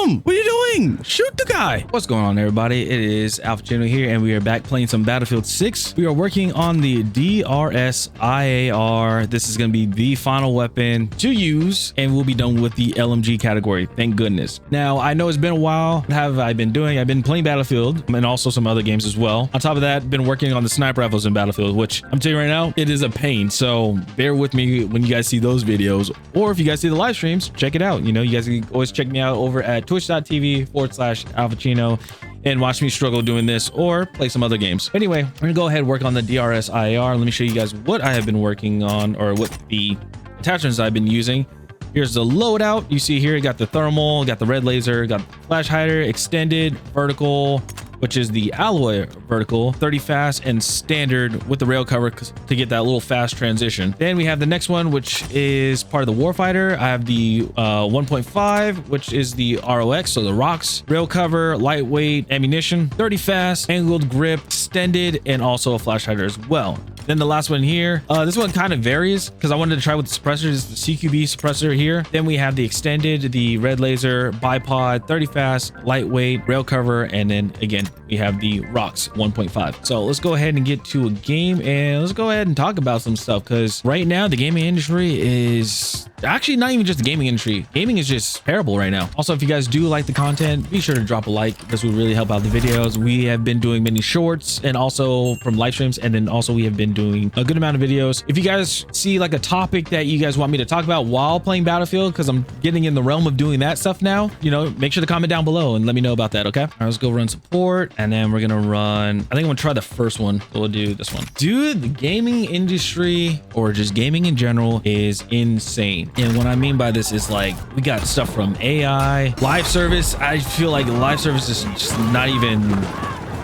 him. What are you doing? Shoot the guy. What's going on, everybody? It is Alphachino here, and we are back playing some Battlefield 6. We are working on the DRS IAR. This is going to be the final weapon to use, and we'll be done with the LMG category. Thank goodness. Now, I know it's been a while. What have I been doing? I've been playing Battlefield and also some other games as well. On top of that, been working on the sniper rifles in Battlefield, which I'm telling you right now, it is a pain. So bear with me when you guys see those videos, or if you guys see the live streams, check it out. You know, you guys can always check me out over at twitch.tv/Alphachino and watch me struggle doing this or play some other games. Anyway, I'm gonna go ahead and work on the DRS IAR. Let me show you guys what I have been working on, or what the attachments I've been using. Here's the loadout. You see here, got the thermal, got the red laser, got flash hider, extended, vertical, which is the alloy vertical, 30 fast, and standard with the rail cover to get that little fast transition. Then we have the next one, which is part of the warfighter. I have the 1.5, which is the ROX, so the rocks, rail cover, lightweight ammunition, 30 fast, angled grip, extended, and also a flash hider as well. Then the last one here, this one kind of varies because I wanted to try with the suppressors, the CQB suppressor here. Then we have the extended, the red laser, bipod, 30 fast, lightweight, rail cover, and then again, we have the rocks 1.5. So let's go ahead and get to a game, and let's go ahead and talk about some stuff, because right now the gaming industry is actually not even just the gaming industry. Gaming is just terrible right now. Also, if you guys do like the content, be sure to drop a like. This would really help out the videos. We have been doing many shorts and also from live streams, and then also we have been doing a good amount of videos. If you guys see like a topic that you guys want me to talk about while playing Battlefield, because I'm getting in the realm of doing that stuff now, you know, make sure to comment down below and let me know about that. Okay, all right, let's go run support, and then we're gonna run, I think I'm gonna try the first one, so we'll do this one. Dude, the gaming industry, or just gaming in general, is insane. And what I mean by this is, like, we got stuff from AI, live service. I feel like live service is just not even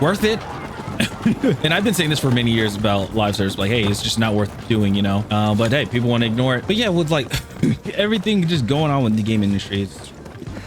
worth it. And I've been saying this for many years about live service, like, hey, it's just not worth doing, you know. But hey, people want to ignore it. But yeah, with like everything just going on with the game industry, it's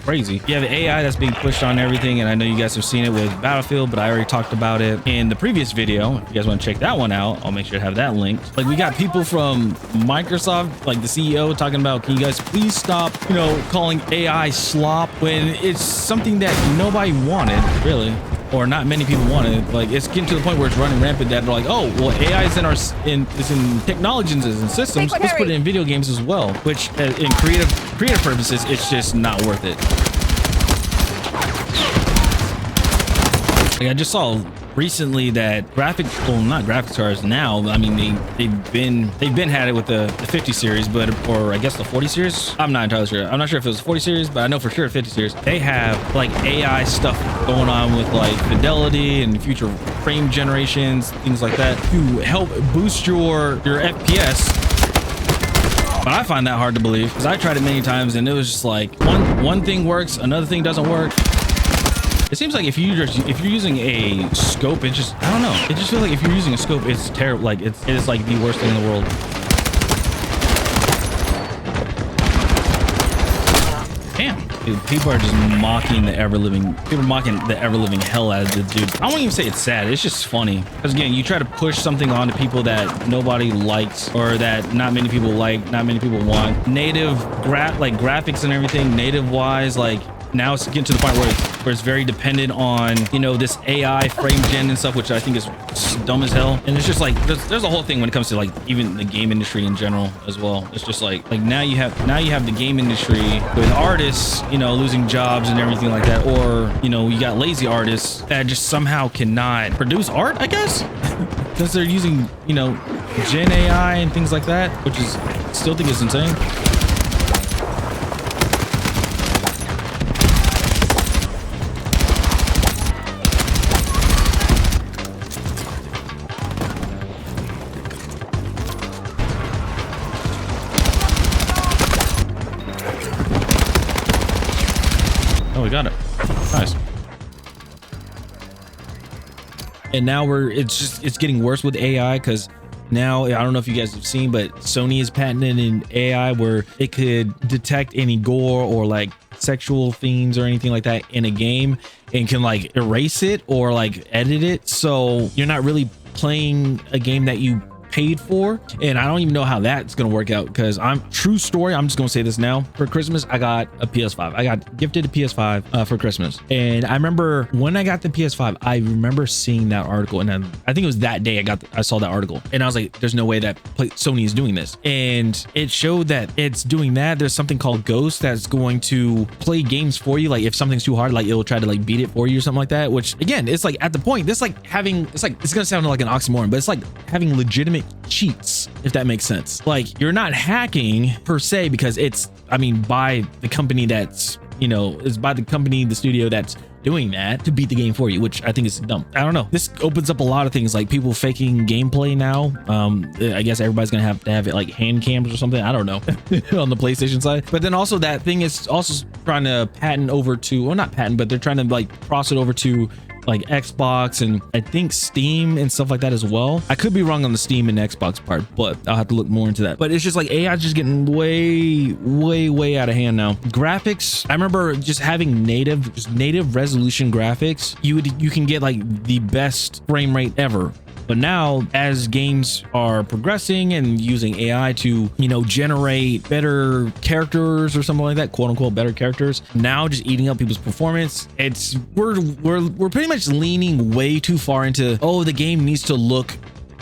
crazy. You have AI that's being pushed on everything, and I know you guys have seen it with Battlefield, but I already talked about it in the previous video. If you guys want to check that one out, I'll make sure to have that linked. Like, we got people from Microsoft, like the CEO, talking about, can you guys please stop, you know, calling AI slop, when it's something that nobody wanted, really, or not many people wanted. Like, it's getting to the point where it's running rampant that they're like, oh, well, AI is in technologies and systems. Let's put it in video games as well, which in creative purposes, it's just not worth it. Like, I just saw recently that not graphics cards now, I mean, they've been had it with the 50 series, but, or I guess the 40 series. I'm not entirely sure. I'm not sure if it was 40 series, but I know for sure 50 series. They have like AI stuff going on with like fidelity and future frame generations, things like that, to help boost your FPS. But I find that hard to believe, because I tried it many times and it was just like one thing works, another thing doesn't work. It seems like if you're using a scope, it just, I don't know. It just feels like if you're using a scope, it's terrible. Like it is like the worst thing in the world. Damn, dude, people are just mocking the ever-living hell out of the dude. I won't even say it's sad. It's just funny, because again, you try to push something onto people that nobody likes, or that not many people like, not many people want. Native graphics and everything, native wise, like, now it's getting to the point where it's very dependent on, you know, this AI frame gen and stuff, which I think is dumb as hell. And it's just like there's a whole thing when it comes to like even the game industry in general as well. It's just like now you have the game industry with artists, you know, losing jobs and everything like that, or, you know, you got lazy artists that just somehow cannot produce art, I guess, because they're using, you know, Gen AI and things like that, which is still think is insane. Oh, we got it. Nice. And now it's getting worse with AI, because now, I don't know if you guys have seen, but Sony is patented an AI where it could detect any gore or like sexual themes or anything like that in a game, and can like erase it or like edit it, so you're not really playing a game that you paid for, and I don't even know how that's gonna work out, because true story, I'm just gonna say this now. For Christmas, I got a PS5. I got gifted a PS5 for Christmas, and I remember when I got the PS5, I remember seeing that article, and I think it was that day I saw that article, and I was like, there's no way that Sony is doing this. And it showed that it's doing that. There's something called Ghost that's going to play games for you. Like if something's too hard, like it'll try to like beat it for you or something like that, which again, it's like at the point, this like having, it's gonna sound like an oxymoron, but it's like having legitimate cheats, if that makes sense. Like you're not hacking per se, because it's, I mean, by the company that's, you know, is by the company, the studio that's doing that to beat the game for you, which I think is dumb. I don't know. This opens up a lot of things, like people faking gameplay now. I guess everybody's gonna have to have it like hand cams or something. I don't know on the PlayStation side. But then also that thing is also trying to patent over to, well, not patent, but they're trying to like cross it over to like Xbox and I think Steam and stuff like that as well. I could be wrong on the Steam and Xbox part, but I'll have to look more into that. But it's just like AI is just getting way out of hand now. Graphics, I remember just having native resolution graphics. You can get like the best frame rate ever. But now, as games are progressing and using AI to, you know, generate better characters or something like that, quote unquote, better characters, now just eating up people's performance. It's we're pretty much leaning way too far into, oh, the game needs to look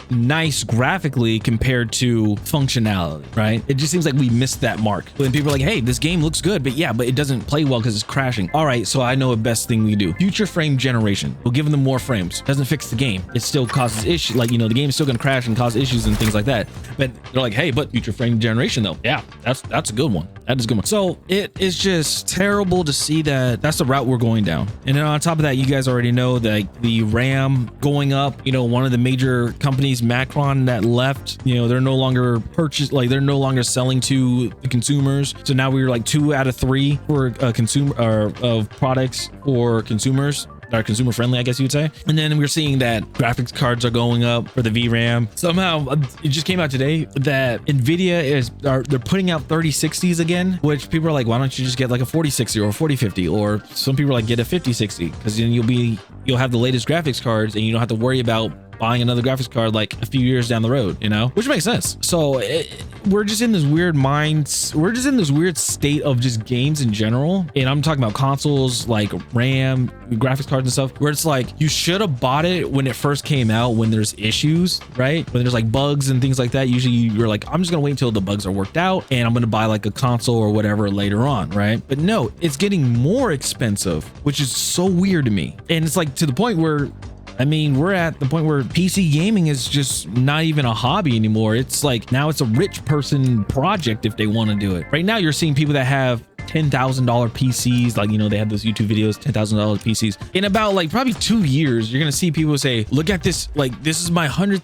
nice graphically compared to functionality, right? It just seems like we missed that mark when people are like, hey, this game looks good, but yeah, but it doesn't play well because it's crashing. All right, so I know the best thing we do: future frame generation. We'll give them more frames. Doesn't fix the game. It still causes issues. Like, you know, the game is still going to crash and cause issues and things like that. But they're like, hey, but future frame generation though, yeah, that's a good one. That is a good one. So it is just terrible to see that that's the route we're going down. And then on top of that, you guys already know that the RAM going up. You know, one of the major companies, Macron, that left, you know, they're no longer they're no longer selling to the consumers. So now we're like 2 out of 3 for consumer of products for consumers that are consumer friendly, I guess you would say. And then we're seeing that graphics cards are going up for the VRAM. Somehow it just came out today that Nvidia they're putting out 3060s again, which people are like, why don't you just get like a 4060 or a 4050? Or some people are like, get a 5060, because then you'll have the latest graphics cards and you don't have to worry about buying another graphics card like a few years down the road, you know, which makes sense. So we're just in this weird state of just games in general. And I'm talking about consoles like RAM, graphics cards and stuff, where it's like, you should have bought it when it first came out, when there's issues, right? When there's like bugs and things like that. Usually you're like, I'm just gonna wait until the bugs are worked out and I'm gonna buy like a console or whatever later on, right? But no, it's getting more expensive, which is so weird to me. And it's like to the point where, I mean, we're at the point where PC gaming is just not even a hobby anymore. It's like now it's a rich person project if they want to do it. Right now, you're seeing people that have $10,000 PCs, like, you know, they have those YouTube videos, $10,000 PCs. In about like probably 2 years, you're gonna see people say, look at this, like, this is my $100,000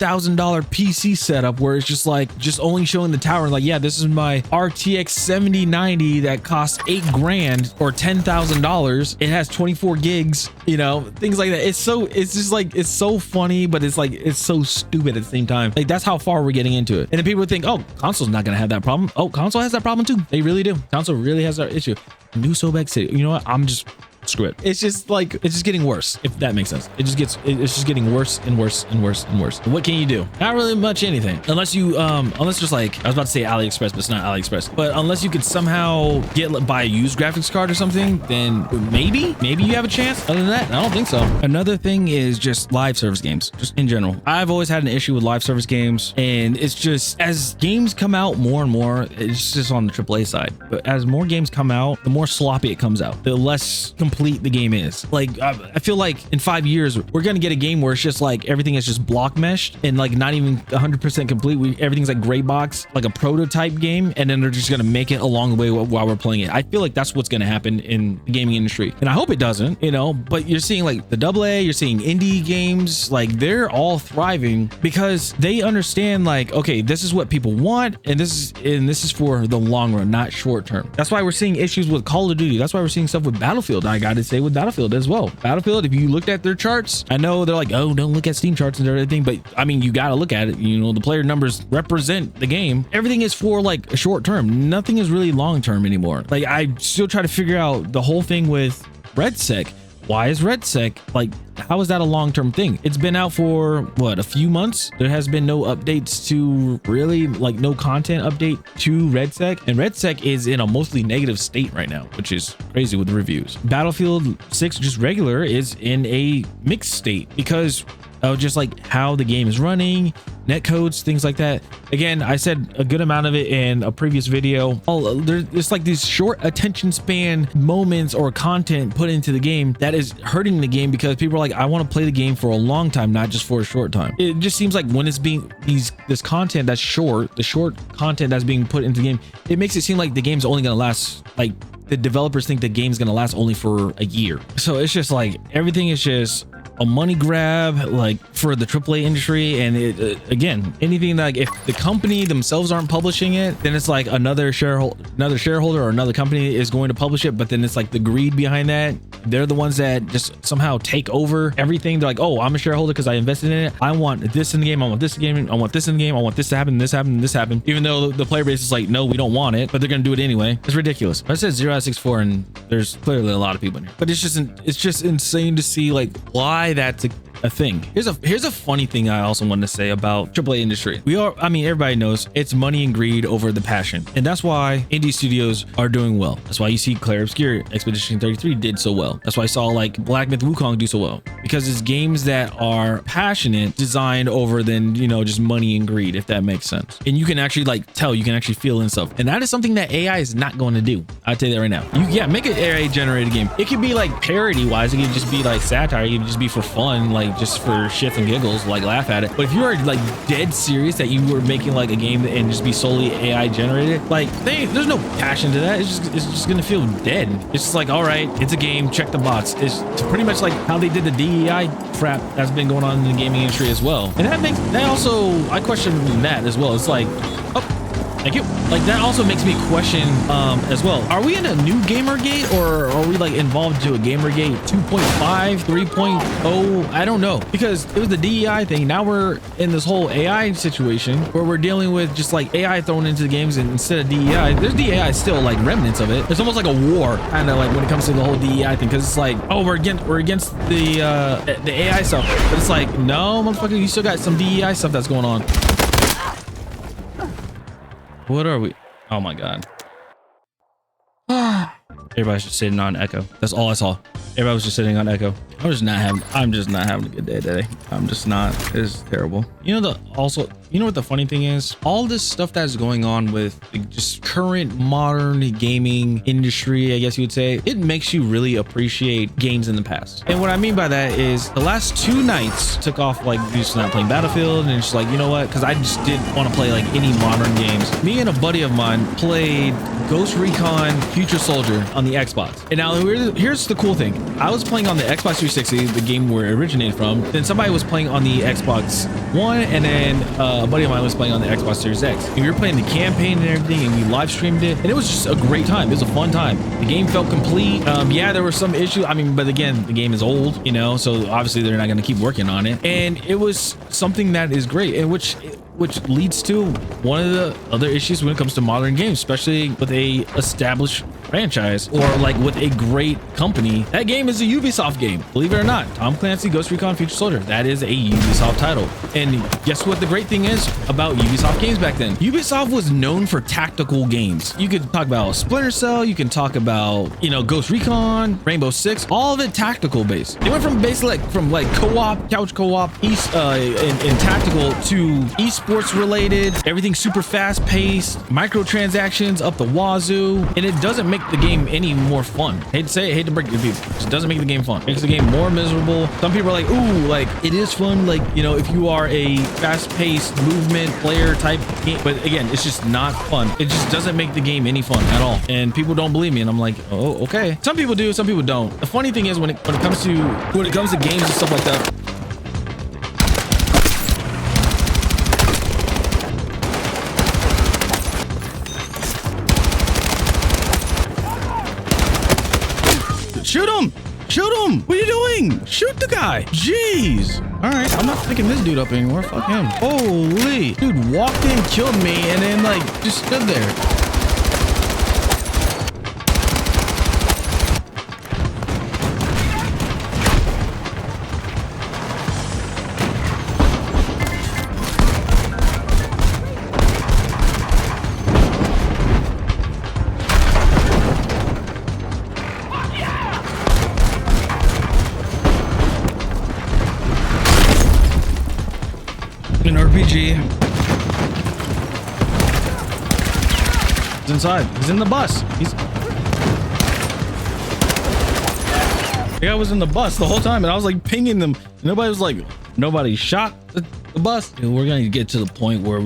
PC setup, where it's just like, just only showing the tower, like, yeah, this is my RTX 7090 that costs $8,000 or $10,000. It has 24 gigs, you know, things like that. It's just like, it's so funny, but it's like, it's so stupid at the same time. Like, that's how far we're getting into it. And then people would think, oh, console's not gonna have that problem. Oh, console has that problem too. They really do. Console really has that issue. New Sobek City. You know what? I'm just screw it. It's just like, it's just getting worse, if that makes sense. It's just getting worse and worse and worse and worse. What can you do? Not really much anything, unless you unless just like, I was about to say AliExpress, but it's not AliExpress, but unless you could somehow buy a used graphics card or something, then maybe you have a chance. Other than that, I don't think so. Another thing is just live service games, just in general. I've always had an issue with live service games, and it's just, as games come out more and more, it's just on the AAA side, but as more games come out, the more sloppy it comes out, the less complete the game is. Like, I feel like in 5 years we're gonna get a game where it's just like everything is just block meshed and like not even 100% complete. Everything's like gray box, like a prototype game, and then they're just gonna make it along the way while we're playing it. I feel like that's what's gonna happen in the gaming industry, and I hope it doesn't, you know. But you're seeing like the AA, you're seeing indie games, like they're all thriving because they understand, like, okay, this is what people want, and this is for the long run, not short term. That's why we're seeing issues with Call of Duty. That's why we're seeing stuff with Battlefield. I gotta say with Battlefield as well. Battlefield, if you looked at their charts, I know they're like, oh, don't look at Steam charts and everything, but I mean, you gotta look at it. You know, the player numbers represent the game. Everything is for like a short term. Nothing is really long term anymore. Like, I still try to figure out the whole thing with RedSec. why is RedSec like, how is that a long-term thing? It's been out for what, a few months? There has been no updates to really, like, no content update to RedSec, and RedSec is in a mostly negative state right now, which is crazy with the reviews. Battlefield 6 just regular is in a mixed state because of just like how the game is running, netcodes, things like that. Again, I said a good amount of it in a previous video. There's like these short attention span moments or content put into the game that is hurting the game because people are like, I want to play the game for a long time, not just for a short time. It just seems like when it's being this content that's short, the short content that's being put into the game, it makes it seem like the game's only gonna last, like the developers think the game's gonna last only for a year. So it's just like everything is just a money grab, like for the AAA industry. And it, again, anything like if the company themselves aren't publishing it, then it's like another shareholder or another company is going to publish it. But then it's like the greed behind that. They're the ones that just somehow take over everything. They're like, oh, I'm a shareholder because I invested in it. I want this in the game. I want this in the game. I want this in the game. I want this to happen. This happen. This happen. Even though the player base is like, no, we don't want it, but they're gonna do it anyway. It's ridiculous. I said 0 out of 64, and there's clearly a lot of people in here. But it's just insane to see like why that's a thing. Here's a funny thing I also wanted to say about AAA industry. Everybody knows it's money and greed over the passion, and that's why indie studios are doing well. That's why you see Claire Obscure, Expedition 33 did so well. That's why I saw like Black Myth Wukong do so well, because it's games that are passionate designed over than, you know, just money and greed, if that makes sense. And you can actually like tell, you can actually feel and stuff, and that is something that AI is not going to do. I'll tell you that right now. Make an AI generated game. It could be like parody wise, it could just be like satire, it could just be for fun, like just for shits and giggles, like laugh at it. But if you are like dead serious that you were making like a game and just be solely AI generated, like there's no passion to that. It's just gonna feel dead. It's just like, all right, it's a game, check the box. It's pretty much like how they did the DEI crap that's been going on in the gaming industry as well. And I question that as well. It's like, oh, thank you. Like that also makes me question as well. Are we in a new GamerGate, or are we like involved to a GamerGate 2.5, 3.0? I don't know, because it was the DEI thing. Now we're in this whole AI situation where we're dealing with just like AI thrown into the games, and instead of DEI, there's DEI still, like remnants of it. It's almost like a war kind of like when it comes to the whole DEI thing, because it's like, oh, we're against the AI stuff, but it's like, no, motherfucker, you still got some DEI stuff that's going on. What are we? Oh my God. Everybody's just sitting on echo. That's all I saw. Everybody was just sitting on echo. I'm just not having a good day today. I'm just not. It's terrible. You know what the funny thing is? All this stuff that's going on with just current modern gaming industry, I guess you would say, it makes you really appreciate games in the past. And what I mean by that is the last 2 nights took off like just not playing Battlefield, and it's like, you know what? Because I just didn't want to play like any modern games. Me and a buddy of mine played Ghost Recon Future Soldier on the Xbox. And now here's the cool thing. I was playing on the Xbox 360, the game where it originated from. Then somebody was playing on the Xbox One, and then a buddy of mine was playing on the Xbox Series X. And we were playing the campaign and everything, and we live streamed it, and it was just a great time. It was a fun time. The game felt complete. Yeah, there were some issues. But again, the game is old, you know, so obviously they're not going to keep working on it. And it was something that is great, and which leads to one of the other issues when it comes to modern games, especially with a established franchise or like with a great company. That game is a Ubisoft game, believe it or not. Tom Clancy Ghost Recon Future Soldier, that is a Ubisoft title. And guess what the great thing is about Ubisoft games back then? Ubisoft was known for tactical games. You could talk about Splinter Cell, you can talk about, you know, Ghost Recon, Rainbow Six, all of it tactical based. They went from basically from co-op, couch co-op, and tactical to esports related, everything super fast paced, microtransactions up the wazoo, and it doesn't make the game any more fun. Hate to say it, hate to break it to people, it just doesn't make the game fun. It makes the game more miserable. Some people are like, ooh, like it is fun, like, you know, if you are a fast-paced movement player type game, but again, it's just not fun. It just doesn't make the game any fun at all. And people don't believe me, and I'm like, oh, okay. Some people do, some people don't. The funny thing is when it comes to games and stuff like that, shoot him! Shoot him! What are you doing? Shoot the guy! Jeez! Alright, I'm not picking this dude up anymore. Fuck him. Holy! Dude walked in, killed me, and then like just stood there. An RPG. He's inside. He's in the bus. The guy was in the bus the whole time, and I was like pinging them. Nobody was like, nobody shot the bus. And we're gonna get to the point where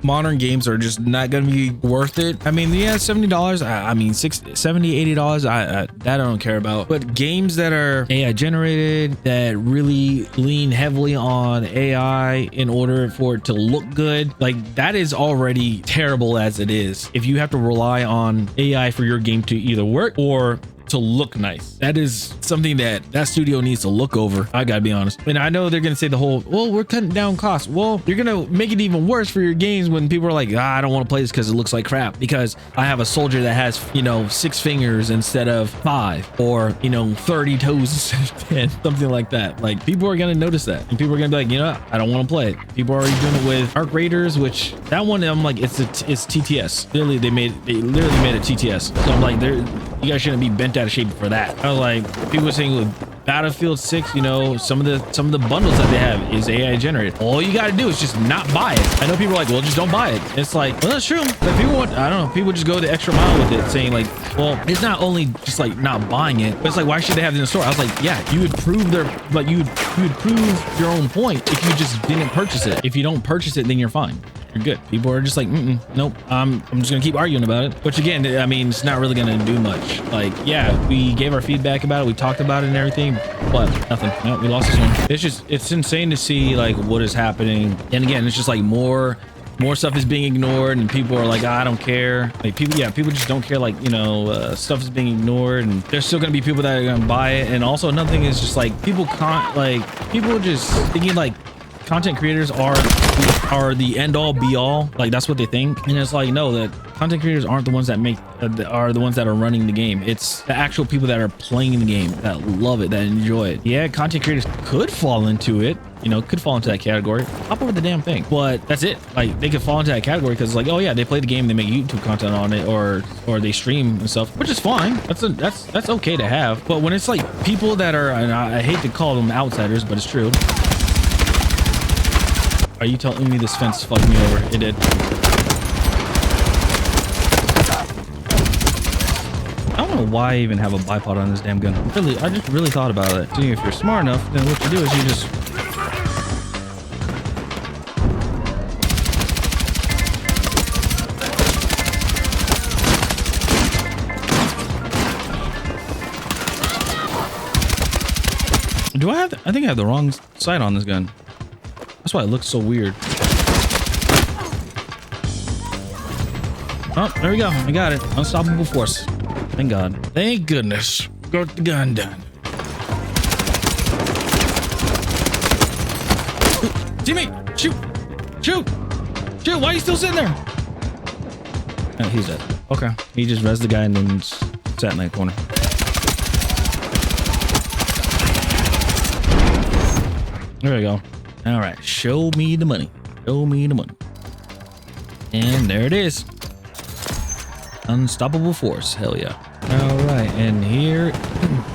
modern games are just not gonna be worth it. I mean, yeah, $70. I mean, $60, $70, $80. That I don't care about. But games that are AI generated, that really lean heavily on AI in order for it to look good, like that is already terrible as it is. If you have to rely on AI for your game to either work or to look nice, that is something that studio needs to look over. I gotta be honest. And I know they're gonna say the whole, well, we're cutting down costs. Well, you're gonna make it even worse for your games when people are like, I don't want to play this because it looks like crap, because I have a soldier that has 6 fingers instead of 5, or 30 toes instead of 10, something like that. Like, people are gonna notice that, and people are gonna be like, I don't want to play it. People are already doing it with Arc Raiders, which that one, I'm like, it's TTS. Literally, they literally made it TTS. So I'm like, you guys shouldn't be bent out of shape for that. I was like, people were saying with Battlefield 6, some of the bundles that they have is AI generated. All you got to do is just not buy it. I know people are like, well, just don't buy it. It's like, well, that's true. But people want, I don't know, people just go the extra mile with it, saying like, well, it's not only just like not buying it, but it's like, why should they have it in the store? I was like, yeah, you would prove you would prove your own point if you just didn't purchase it. If you don't purchase it, then you're fine. You're good. People are just like, nope, I'm just gonna keep arguing about it. Which again, I mean, it's not really gonna do much. Like, yeah, we gave our feedback about it, we talked about it and everything, but nothing. No, we lost this one. It's insane to see like what is happening. And again, it's just like more stuff is being ignored, and people are like, I don't care. Like, people just don't care. Like, stuff is being ignored, and there's still gonna be people that are gonna buy it. And also another thing is just like people just thinking like content creators are the end all be all. Like, that's what they think. And it's like, no, that content creators aren't the ones that are the ones that are running the game. It's the actual people that are playing the game, that love it, that enjoy it. Yeah, content creators could fall into it, could fall into that category. Hop over the damn thing. But that's it. Like, they could fall into that category because, like, oh yeah, they play the game, they make YouTube content on it, or they stream and stuff, which is fine. That's okay to have. But when it's like people that are, and I hate to call them outsiders, but it's true. Are you telling me this fence fucked me over? It did. I don't know why I even have a bipod on this damn gun. I just really thought about it. See, if you're smart enough, then what you do is you just... I think I have the wrong sight on this gun. That's why it looks so weird. Oh, there we go. I got it. Unstoppable force. Thank God. Thank goodness. Got the gun done. Teammate! Shoot! Shoot! Shoot! Why are you still sitting there? Oh, he's dead. Okay. He just rezzed the guy and then sat in that corner. There we go. All right, show me the money. Show me the money. And there it is. Unstoppable force. Hell yeah. All right, and here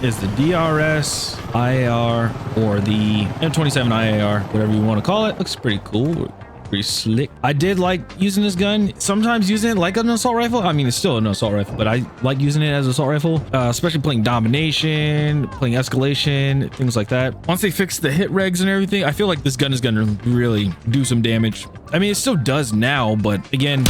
is the DRS IAR, or the M27 IAR, whatever you want to call it. Looks pretty cool. Pretty slick. I did like using this gun. Sometimes using it like an assault rifle. I mean, it's still an assault rifle, but I like using it as an assault rifle, especially playing domination, playing escalation, things like that. Once they fix the hit regs and everything, I feel like this gun is gonna really do some damage. I mean, it still does now, but again,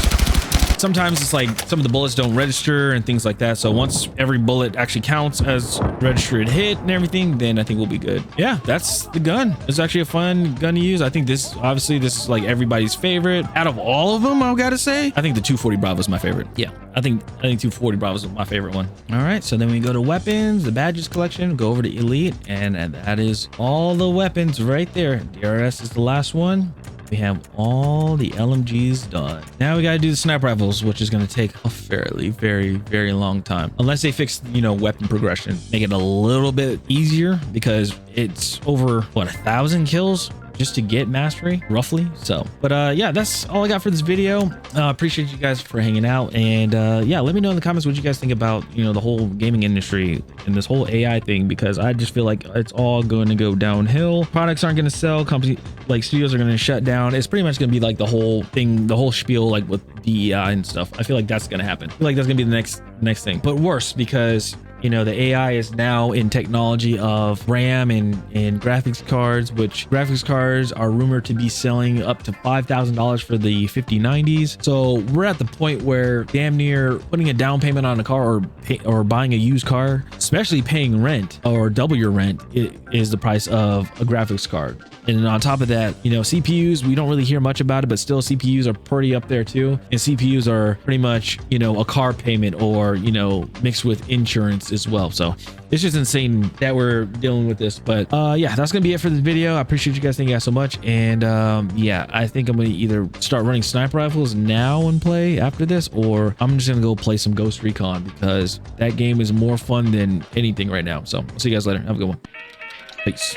sometimes it's like some of the bullets don't register and things like that. So once every bullet actually counts as registered hit and everything, then I think we'll be good. Yeah, that's the gun. It's actually a fun gun to use. I think this is like everybody's favorite out of all of them. I've got to say, I think the 240 Bravo is my favorite. Yeah, I think 240 Bravo is my favorite one. All right, so then we go to weapons, the badges collection, go over to elite, and that is all the weapons right there. DRS is the last one. We have all the LMGs done. Now we got to do the sniper rifles, which is going to take a very, very long time. Unless they fix, weapon progression, make it a little bit easier, because it's over, what, 1,000 kills just to get mastery, roughly. So, but yeah, that's all I got for this video. Appreciate you guys for hanging out, and yeah, let me know in the comments what you guys think about, you know, the whole gaming industry and this whole AI thing, because I just feel like it's all going to go downhill. Products aren't going to sell, companies like studios are going to shut down. It's pretty much going to be like the whole thing, the whole spiel, like with DEI and stuff. I feel like that's going to happen. I feel like that's going to be the next thing, but worse, because you know, the AI is now in technology of RAM and graphics cards, which graphics cards are rumored to be selling up to $5,000 for the 5090s. So we're at the point where damn near putting a down payment on a car or buying a used car, especially paying rent or double your rent, is the price of a graphics card. And on top of that, you know, CPUs, we don't really hear much about it, but still CPUs are pretty up there too. And CPUs are pretty much, you know, a car payment or, you know, mixed with insurance as well. So it's just insane that we're dealing with this. But yeah, that's going to be it for this video. I appreciate you guys. Thank you guys so much. And yeah, I think I'm going to either start running sniper rifles now and play after this, or I'm just going to go play some Ghost Recon, because that game is more fun than anything right now. So I'll see you guys later. Have a good one. Peace.